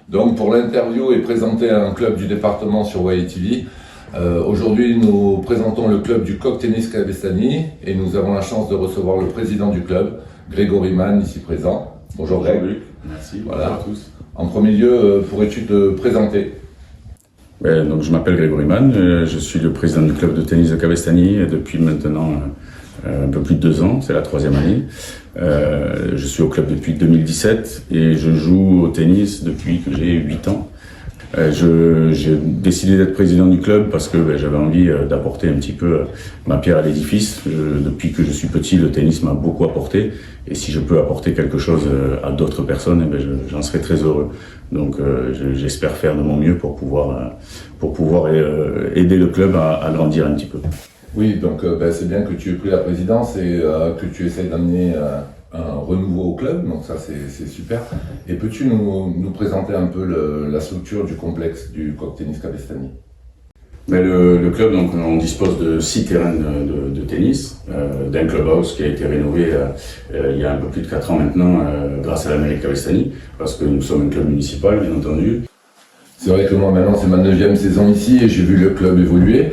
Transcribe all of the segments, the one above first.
Donc pour l'interview et présenter un club du département sur YTV, aujourd'hui nous présentons le club du Coq Tennis Cabestany et nous avons la chance de recevoir le président du club, Grégory Mann, ici présent. Bonjour Greg. Merci, voilà. Bonjour à tous. En premier lieu, pourrais-tu te présenter? Donc, je m'appelle Grégory Mann, je suis le président du club de tennis de Cabestany depuis maintenant un peu plus de 2 ans, c'est la 3e année. Je suis au club depuis 2017 et je joue au tennis depuis que j'ai 8 ans. J'ai décidé d'être président du club parce que j'avais envie d'apporter un petit peu ma pierre à l'édifice. Depuis que je suis petit, le tennis m'a beaucoup apporté et si je peux apporter quelque chose à d'autres personnes, j'en serai très heureux. Donc j'espère faire de mon mieux pour pouvoir aider le club à grandir un petit peu. Oui, donc c'est bien que tu aies pris la présidence et que tu essayes d'amener un renouveau au club, donc ça c'est super. Et peux-tu nous présenter un peu la structure du complexe du Coq Tennis Cabestany? Le club, donc, on dispose de 6 terrains de tennis, d'un clubhouse qui a été rénové il y a un peu plus de 4 ans maintenant grâce à la mairie de Cabestany, parce que nous sommes un club municipal bien entendu. C'est vrai que moi maintenant c'est ma 9e saison ici et j'ai vu le club évoluer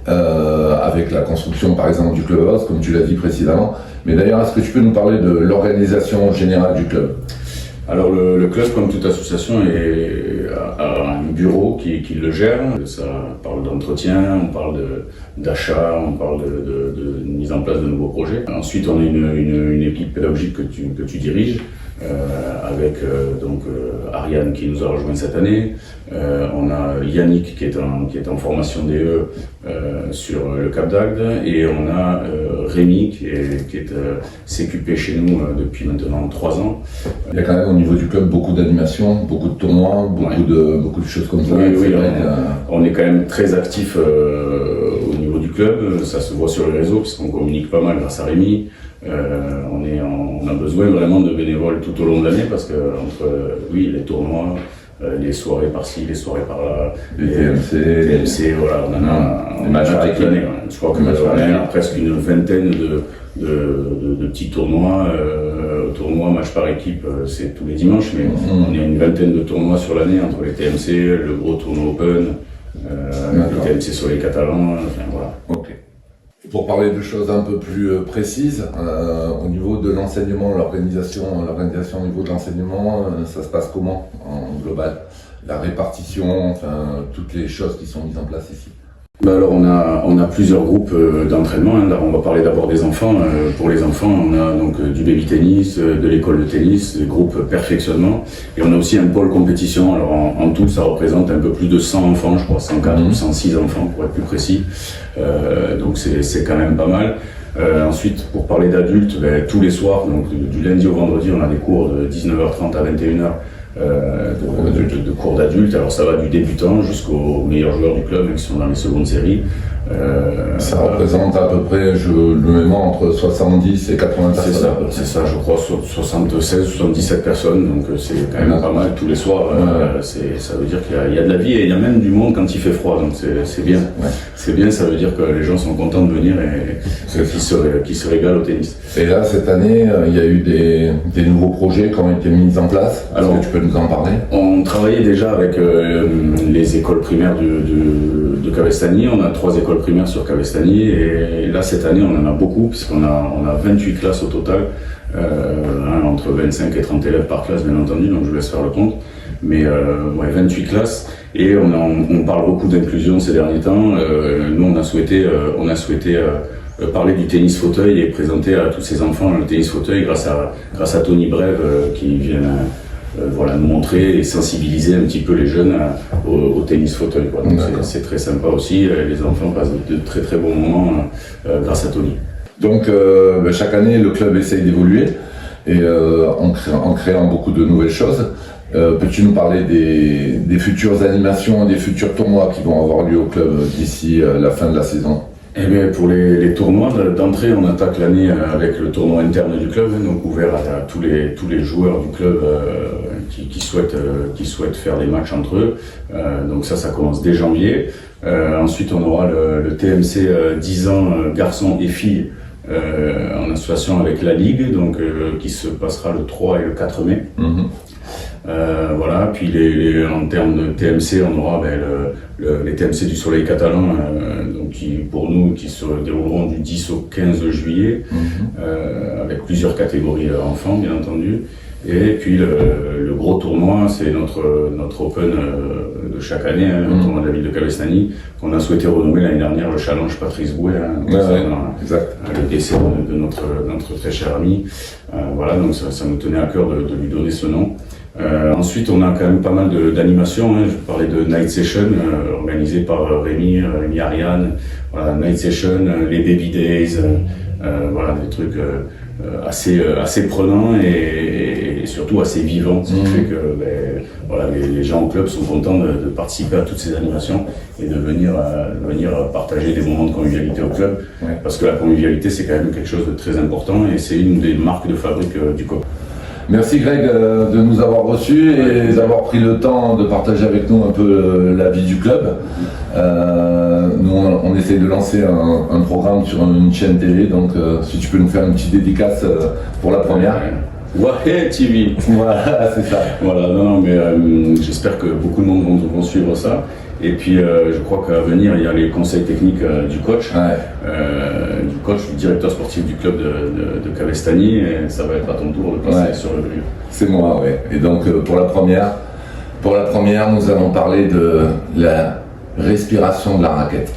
avec la construction par exemple du clubhouse comme tu l'as dit précédemment. Mais d'ailleurs, est-ce que tu peux nous parler de l'organisation générale du club? Alors le club, comme toute association, a un bureau qui le gère. Ça parle d'entretien, on parle d'achat, on parle de mise en place de nouveaux projets. Ensuite, on a une équipe pédagogique que tu diriges, avec Ariane qui nous a rejoint cette année. On a Yannick qui est en formation DE sur le Cap d'Agde et on a Rémi qui est CQP chez nous depuis maintenant 3 ans. Il y a quand même au niveau du club beaucoup d'animations, beaucoup de tournois, beaucoup de choses comme ça. Oui, on est quand même très actif au niveau du club, ça se voit sur les réseaux puisqu'on communique pas mal grâce à Rémi. On a besoin vraiment de bénévoles tout au long de l'année parce que entre les tournois, les soirées par-ci, les soirées par-là, les TMC, voilà, on en a matchs par équipe. Je crois qu'on a presque une vingtaine de petits tournois, matchs par équipe, c'est tous les dimanches, mais on a une vingtaine de tournois sur l'année entre les TMC, le gros tournoi Open, les TMC sur les Catalans, voilà. Okay. Pour parler de choses un peu plus précises, au niveau de l'enseignement, l'organisation au niveau de l'enseignement, ça se passe comment en global? La répartition, enfin toutes les choses qui sont mises en place ici. Alors on a plusieurs groupes d'entraînement. On va parler d'abord des enfants. Pour les enfants, on a donc du baby tennis, de l'école de tennis, des groupes perfectionnement. Et on a aussi un pôle compétition. Alors en tout, ça représente un peu plus de 100 enfants, je crois 104 ou 106 enfants pour être plus précis. Donc c'est quand même pas mal. Ensuite, pour parler d'adultes, tous les soirs, donc du lundi au vendredi, on a des cours de 19h30 à 21h. De cours d'adultes, alors ça va du débutant jusqu'aux meilleurs joueurs du club qui sont dans les secondes séries. Ça représente à peu près, je le mets entre 70 et 80 personnes. C'est ça, je crois, 76, 77 personnes, donc c'est quand même pas mal tous les soirs. Ça veut dire qu'il y a de la vie et il y a même du monde quand il fait froid, donc c'est bien. Ouais. C'est bien, ça veut dire que les gens sont contents de venir et qu'ils se régalent au tennis. Et là, cette année, il y a eu des nouveaux projets qui ont été mis en place. Alors, tu peux nous en parler? On travaillait déjà avec les écoles primaires de Cabestany. On a 3 écoles primaires sur Cabestany et là cette année on en a beaucoup puisqu'on a 28 classes au total, entre 25 et 30 élèves par classe bien entendu, donc je vous laisse faire le compte, mais 28 classes et on parle beaucoup d'inclusion ces derniers temps. Nous on a souhaité parler du tennis fauteuil et présenter à tous ces enfants le tennis fauteuil grâce à Tony Brève qui vient nous montrer et sensibiliser un petit peu les jeunes au tennis fauteuil. Donc c'est très sympa aussi, les enfants passent de très très bons moments grâce à Tony. Donc chaque année le club essaye d'évoluer et en créant beaucoup de nouvelles choses. Peux-tu nous parler des futures animations, des futurs tournois qui vont avoir lieu au club d'ici la fin de la saison? Eh bien, pour les tournois d'entrée, on attaque l'année avec le tournoi interne du club, donc ouvert à tous les joueurs du club qui souhaitent faire des matchs entre eux. Donc ça commence dès janvier. Ensuite, on aura le TMC 10 ans garçons et filles en association avec la Ligue, donc, qui se passera le 3 et le 4 mai. Voilà, puis en termes de TMC, on aura les TMC du Soleil catalan, donc pour nous, qui se dérouleront du 10 au 15 juillet, avec plusieurs catégories enfants, bien entendu. Et puis le gros tournoi, c'est notre Open de chaque année, le tournoi de la ville de Cavestany, qu'on a souhaité renommer l'année dernière le Challenge Patrice Bouet, exact. Le décès de notre très cher ami. Voilà, donc ça nous tenait à cœur de lui donner ce nom. Ensuite, on a quand même pas mal d'animations. Je parlais de Night Session, organisée par Rémi Ariane. Voilà, Night Session, les Baby Days, voilà, des trucs assez prenants et surtout assez vivants. Ce qui fait que voilà, les gens au club sont contents de participer à toutes ces animations et de venir partager des moments de convivialité au club. Ouais. Parce que la convivialité, c'est quand même quelque chose de très important et c'est une des marques de fabrique du COP. Merci Greg de nous avoir reçus et d'avoir pris le temps de partager avec nous un peu la vie du club. Nous on essaie de lancer un programme sur une chaîne télé, donc si tu peux nous faire une petite dédicace pour la première. Ouais, TV. Voilà, c'est ça. Voilà, non, mais j'espère que beaucoup de monde vont suivre ça. Et puis je crois qu'à venir, il y a les conseils techniques du coach, du directeur sportif du club de Cavestany, et ça va être à ton tour de passer sur le grille. C'est moi, oui. Et donc pour la première, nous allons parler de la respiration de la raquette.